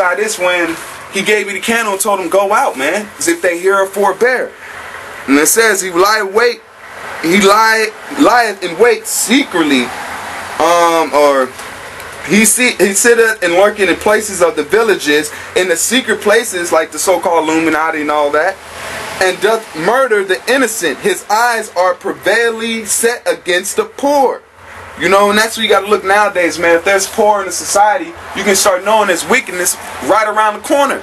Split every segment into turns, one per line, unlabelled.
Shai this when he gave me the candle and told him go out, man. As if they hear or forbear. And it says he lieth in wait secretly, or he sitteth and lurketh in places of the villages, in the secret places like the so-called Illuminati and all that, and doth murder the innocent. His eyes are prevailingly set against the poor. You know, and that's what you got to look nowadays, man. If there's poor in the society, you can start knowing there's wickedness right around the corner.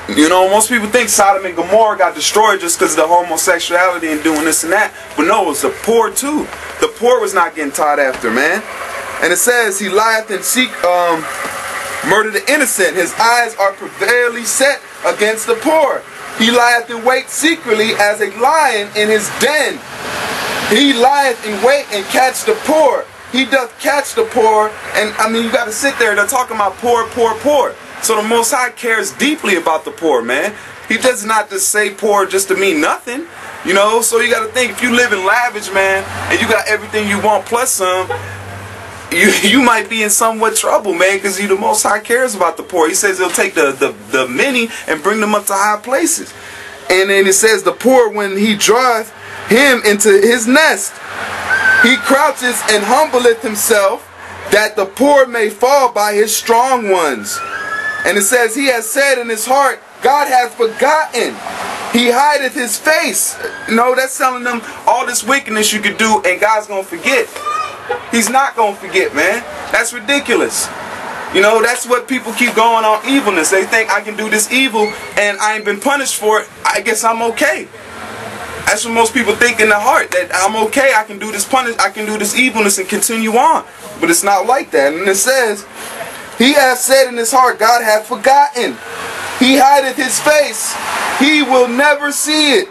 You know, most people think Sodom and Gomorrah got destroyed just because of the homosexuality and doing this and that. But no, it was the poor too. The poor was not getting taught after, man. And it says, he lieth and murder the innocent. His eyes are prevailingly set against the poor. He lieth in wait secretly as a lion in his den. He lieth in wait and catch the poor. He doth catch the poor. And I mean, you got to sit there. They're talking about poor, poor, poor. So the Most High cares deeply about the poor, man. He does not just say poor just to mean nothing. You know, so you got to think, if you live in lavish, man, and you got everything you want plus some, you might be in somewhat trouble, man, because the Most High cares about the poor. He says he'll take the many and bring them up to high places. And then it says the poor, when he draweth him into his nest, he crouches and humbleth himself, that the poor may fall by his strong ones. And it says he has said in his heart, God hath forgotten. He hideth his face. You know, that's telling them all this wickedness you could do and God's going to forget. He's not going to forget, man. That's ridiculous. You know, that's what people keep going on, evilness. They think I can do this evil and I ain't been punished for it. I guess I'm okay. That's what most people think in their heart, that I'm okay, I can do this I can do this evilness and continue on. But it's not like that. And it says, he hath said in his heart, God hath forgotten. He hideth his face. He will never see it.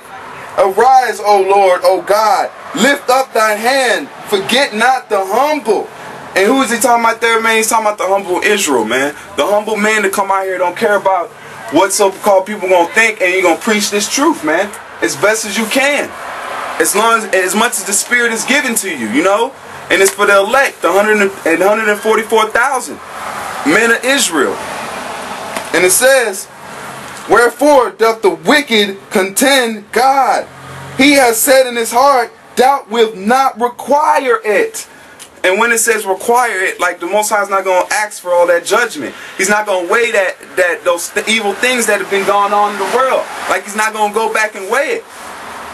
Arise, O Lord, O God. Lift up thine hand. Forget not the humble. And who is he talking about there, man? He's talking about the humble Israel, man. The humble man that come out here don't care about what so-called people gonna think, and you're gonna preach this truth, man, as best as you can. As much as the Spirit is given to you, you know? And it's for the elect, the 144,000 men of Israel. And it says, wherefore doth the wicked contend God? He has said in his heart, thou wilt not require it. And when it says require it, like the Most High is not going to ask for all that judgment. He's not going to weigh those evil things that have been going on in the world. Like he's not going to go back and weigh it.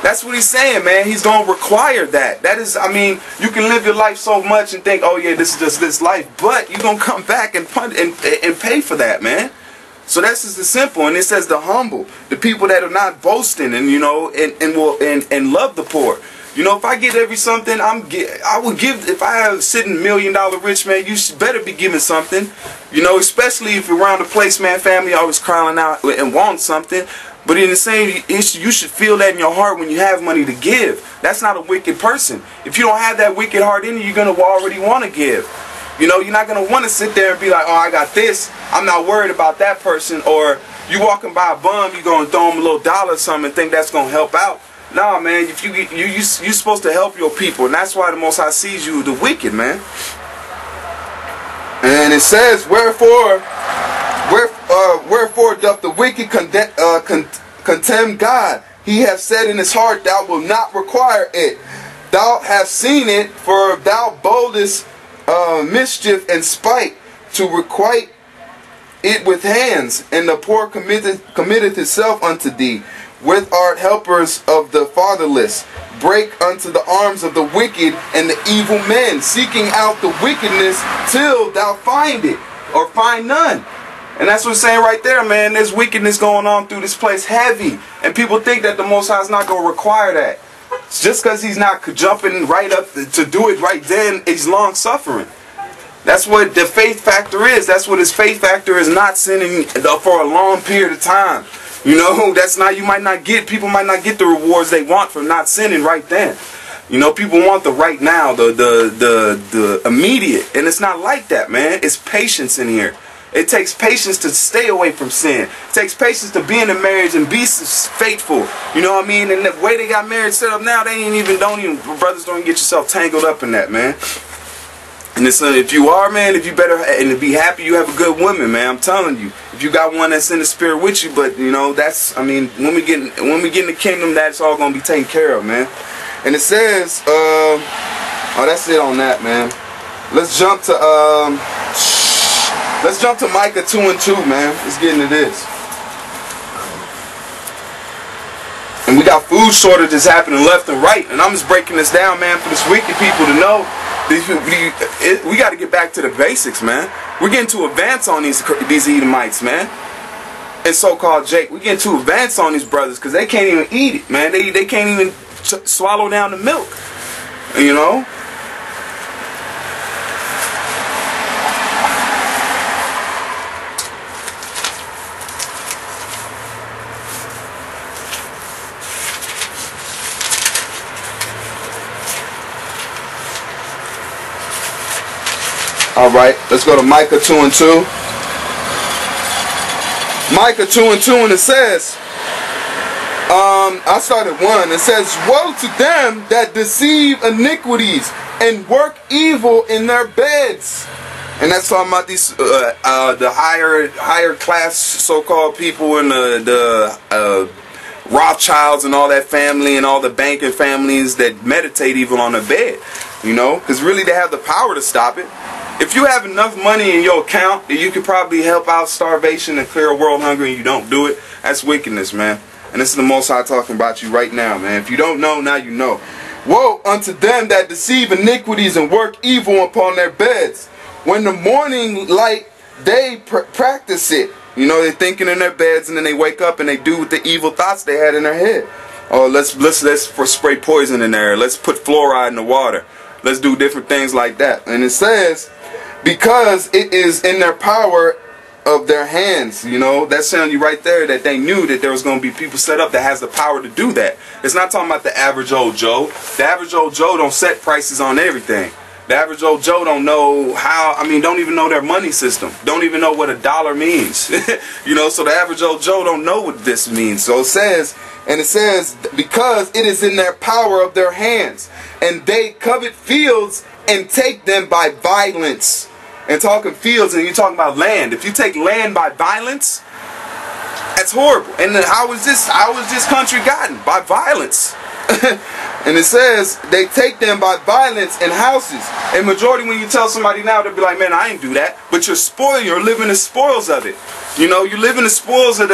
That's what he's saying, man. He's going to require that. That is, I mean, you can live your life so much and think, oh yeah, this is just this life. But you're going to come back and pay for that, man. So that's just the simple. And it says the humble, the people that are not boasting and, you know, and love the poor. You know, if I get something, I would give. If I have sitting $1 million rich, man, you better be giving something. You know, especially if you're around the place, man, family always crying out and want something. But in the same, you should feel that in your heart when you have money to give. That's not a wicked person. If you don't have that wicked heart in you, you're going to already want to give. You know, you're not going to want to sit there and be like, oh, I got this. I'm not worried about that person. Or you walking by a bum, you're going to throw him a little dollar or something and think that's going to help out. Nah, man, if you're supposed to help your people, and that's why the Most High sees you the wicked, man. And it says, wherefore doth the wicked contemn God? He hath said in his heart, thou wilt not require it. Thou hast seen it, for thou boldest mischief and spite to requite it with hands, and the poor committeth himself unto thee. With art helpers of the fatherless, break unto the arms of the wicked and the evil men, seeking out the wickedness till thou find it, or find none. And that's what it's saying right there, man. There's wickedness going on through this place heavy. And people think that the Most High is not going to require that. Just because he's not jumping right up to do it right then, he's long suffering. That's what the faith factor is. That's what his faith factor is, not sinning for a long period of time. You know, that's not, people might not get the rewards they want from not sinning right then. You know, people want the right now, the immediate. And it's not like that, man. It's patience in here. It takes patience to stay away from sin. It takes patience to be in a marriage and be faithful. You know what I mean? And the way they got married set up now, brothers don't even get yourself tangled up in that, man. And it's, if you are, man, if you better, and be happy you have a good woman, man. I'm telling you, if you got one that's in the spirit with you, but you know, that's, I mean, when we get in the kingdom, that's all gonna be taken care of, man. And it says, oh, that's it on that, man. Let's jump to Micah 2 and 2, man. Let's get into this. And we got food shortages happening left and right, and I'm just breaking this down, man, for this wicked people to know. We got to get back to the basics, man. We're getting too advanced on these Edomites, man, and so-called Jake. We're getting too advanced on these brothers because they can't even eat it, man. They can't even swallow down the milk, you know. Alright, let's go to Micah 2 and 2. Micah 2 and 2, and it says, I started 1. It says, woe to them that deceive iniquities and work evil in their beds. And that's talking about these the higher class so-called people in the Rothschilds and all that family and all the banking families that meditate evil on their bed. You know, because really they have the power to stop it. If you have enough money in your account that you could probably help out starvation and clear world hunger and you don't do it, that's wickedness, man. And this is the Most High talking about you right now, man. If you don't know, now you know. Woe unto them that deceive iniquities and work evil upon their beds. When the morning light, they practice it. You know, they're thinking in their beds and then they wake up and they do with the evil thoughts they had in their head. Oh, let's spray poison in there. Let's put fluoride in the water. Let's do different things like that. And it says, because it is in their power of their hands. You know, that's telling you right there that they knew that there was going to be people set up that has the power to do that. It's not talking about the average old Joe. The average old Joe don't set prices on everything. The average old Joe don't know how, I mean, don't even know their money system. Don't even know what a dollar means. You know, so the average old Joe don't know what this means. So it says, and it says, because it is in their power of their hands, and they covet fields and take them by violence. And talking fields, and you're talking about land. If you take land by violence, that's horrible. And then how is this country gotten? By violence. And it says they take them by violence in houses. And majority, when you tell somebody now, they'll be like, man, I ain't do that. But you're living the spoils of it. You know, you're living the spoils of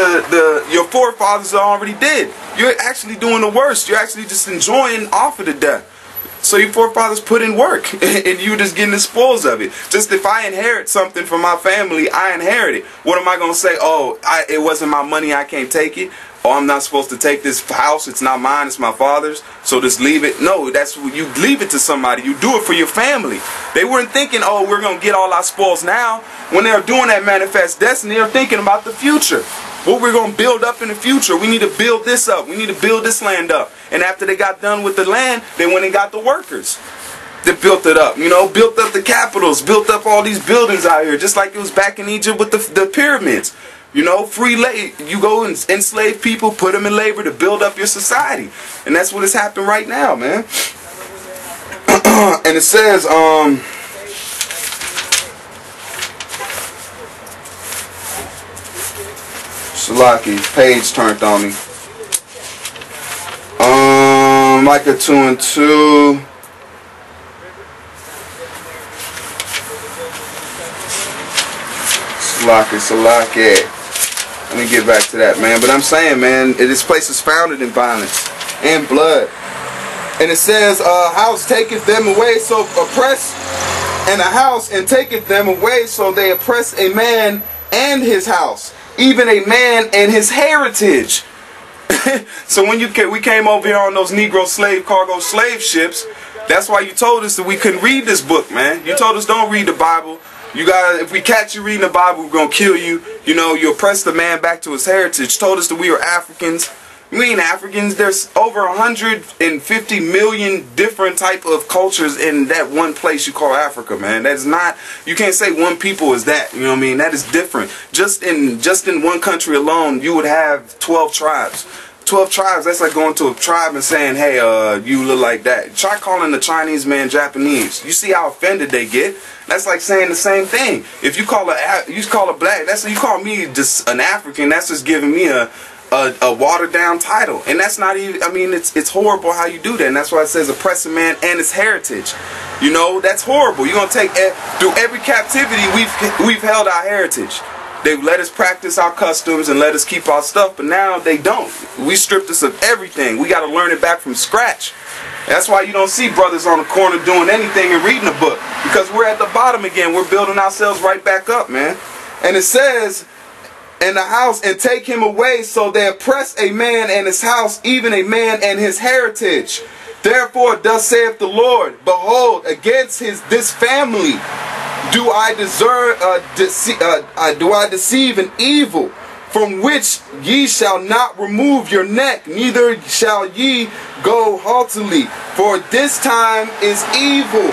your forefathers already did. You're actually doing the worst. You're actually just enjoying off of the death. So your forefathers put in work, and you just getting the spoils of it. Just if I inherit something from my family, I inherit it. What am I going to say? Oh, it wasn't my money, I can't take it. Oh, I'm not supposed to take this house, it's not mine, it's my father's, so just leave it. No, that's you leave it to somebody. You do it for your family. They weren't thinking, oh, we're going to get all our spoils now. When they're doing that manifest destiny, they're thinking about the future. What we're going to build up in the future. We need to build this up. We need to build this land up. And after they got done with the land, they went and got the workers that built it up. You know, built up the capitals, built up all these buildings out here, just like it was back in Egypt with the pyramids. You know, free labor. You go and enslave people, put them in labor to build up your society. And that's what is happening right now, man. And it says, Salaki, page turned on me. Micah 2 and 2. Salaki. Let me get back to that, man. But I'm saying, man, this place is founded in violence and blood. And it says, house taketh them away, so oppress, and a house and taketh them away, so they oppress a man and his house, even a man and his heritage. So when we came over here on those Negro cargo slave ships, that's why you told us that we couldn't read this book, man. You told us don't read the Bible. You gotta, if we catch you reading the Bible, we're gonna kill you. You know, you oppress the man back to his heritage. Told us that we were Africans. We ain't Africans. There's over 150 million different type of cultures in that one place you call Africa, man. That's not, you can't say one people is that. You know what I mean? That is different. Just in one country alone, you would have 12 tribes. 12 tribes, that's like going to a tribe and saying, hey, you look like that. Try calling the Chinese man Japanese. You see how offended they get? That's like saying the same thing. If you call a black, you call me just an African, that's just giving me a watered down title. And that's not even, I mean, it's horrible how you do that. And that's why it says oppress a man and his heritage. You know, that's horrible. You're going to take, through every captivity, we've held our heritage. They've let us practice our customs and let us keep our stuff, but now they don't. We stripped us of everything. We got to learn it back from scratch. That's why you don't see brothers on the corner doing anything and reading a book, because we're at the bottom again. We're building ourselves right back up, man. And it says, in the house, and take him away, so they oppress a man and his house, even a man and his heritage. Therefore, thus saith the Lord, behold, against this family do I deceive an evil, from which ye shall not remove your neck, neither shall ye go haughtily, for this time is evil.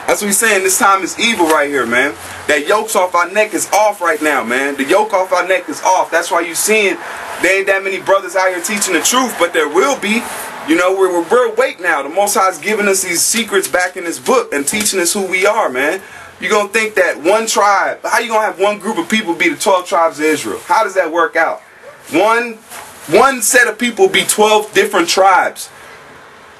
That's what he's saying. This time is evil right here, man. That yoke's off our neck is off right now, man. The yoke off our neck is off. That's why you're seeing there ain't that many brothers out here teaching the truth, but there will be. You know, we're awake now. The Most High is giving us these secrets back in this book and teaching us who we are, man. You're going to think that one tribe, how you going to have one group of people be the 12 tribes of Israel? How does that work out? One set of people be 12 different tribes.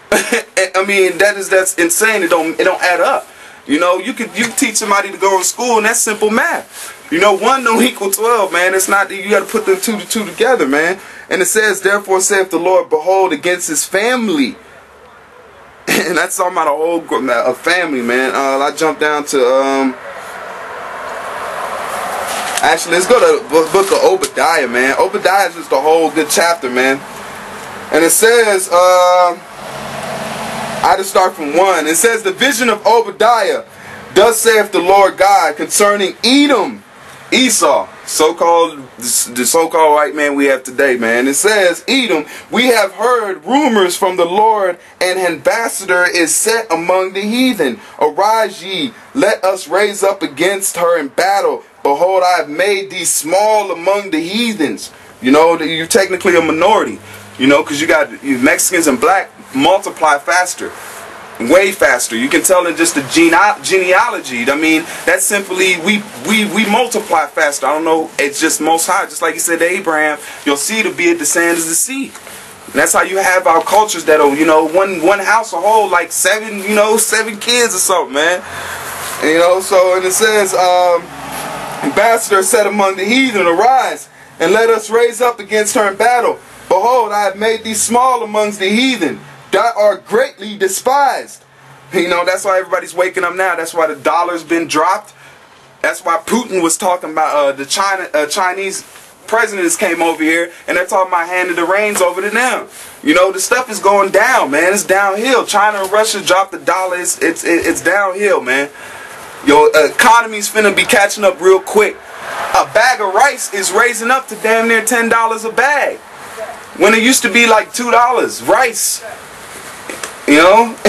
I mean, that's insane. It don't add up. You know, you teach somebody to go to school, and that's simple math. You know, 1 don't equal 12, man. It's not, you got to put the two together, man. And it says, therefore saith the Lord, behold, against his family. And that's talking about a family, man. I jumped down to, actually, let's go to the book of Obadiah, man. Obadiah is just a whole good chapter, man. And it says, I just start from 1. It says, the vision of Obadiah, thus saith the Lord God, concerning Edom, Esau, the so-called white man we have today, man. It says, Edom, we have heard rumors from the Lord, an ambassador is set among the heathen. Arise ye, let us raise up against her in battle. Behold, I have made thee small among the heathens. You know, you're technically a minority. You know, because you got Mexicans and black multiply faster. Way faster. You can tell in just the genealogy. I mean, that's simply we multiply faster. I don't know. It's just Most High. Just like he said to Abraham, your seed will be as the sand as the sea. And that's how you have our cultures that'll, you know, one house a whole like 7 kids or something, man. And, you know, so and it says, ambassador said among the heathen, arise and let us raise up against her in battle. Behold, I have made thee small amongst the heathen. Thou art greatly despised. You know, that's why everybody's waking up now. That's why the dollar's been dropped. That's why Putin was talking about the Chinese presidents came over here and they're talking about handing the reins over to them. You know, the stuff is going down, man. It's downhill. China and Russia dropped the dollar. It's downhill, man. Your economy's finna be catching up real quick. A bag of rice is raising up to damn near $10 a bag, when it used to be like $2 rice. You know?